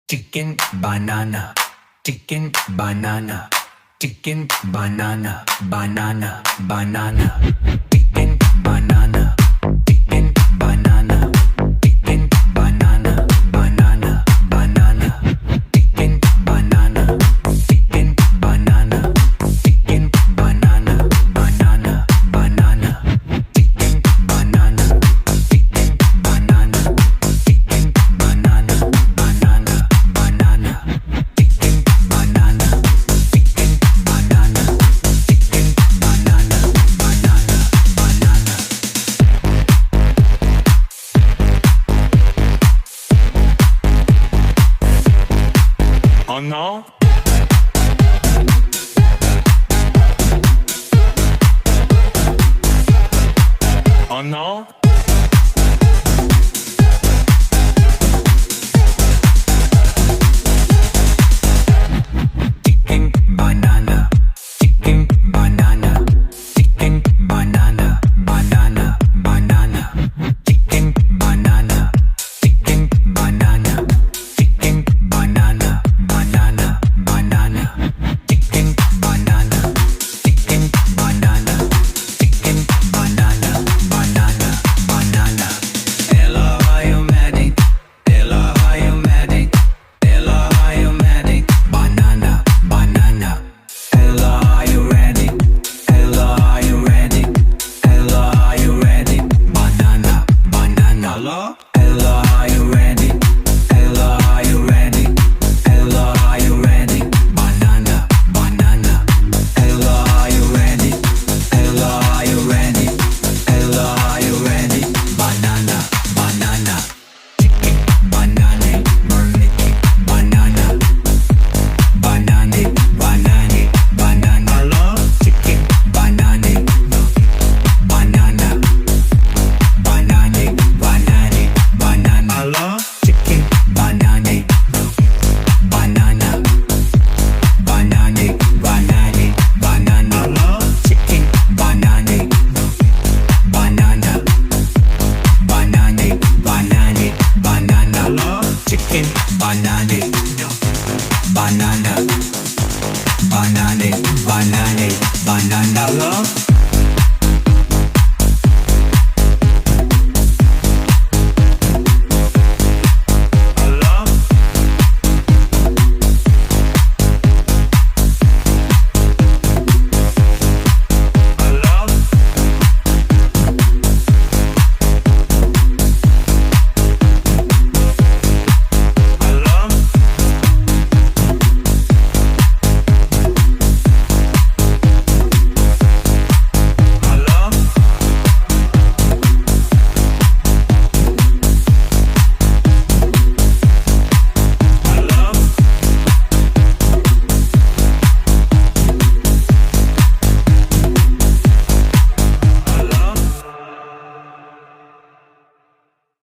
chicken banana, chicken banana, chicken banana, banana, banana, chicken banana, chicken banana, chicken banana, banana, banana, chicken banana, chicken banana, chicken banana, banana, banana, chicken banana, chicken banana, chicken banana, banana, banana, chicken banana, chicken banana, chicken banana, banana, banana. Oh no. Oh no. Chicken banana, chicken banana, chicken banana, banana, banana, chicken banana, chicken banana, chicken banana, banana, banana, chicken banana, chicken banana, chicken banana, banana, banana. Ella, are you ready? Ella, are you ready? Ella, are you ready? Banana, banana. Ella, are you ready? Ella, are you ready? Ella, are you ready? Banana, banana. Hello? Ella, are you ready? Ella, are you ready? Ella, are you ready? Banana, banana. Ella, are you ready? Ella, are you ready? Ella, are you ready? Banana, banana. Chicken, banana, mermaid, banana. Banana, banana, banana. Hello? Chicken, banana, banana. Banana, banana, banana. Hello? Chicken, banana, banana. Banana, banana, banana. Hello? Chicken, banana, banana. Banana, banana, banana. Hello? Chicken, banana, banana. Banana, banana, banana. Hello?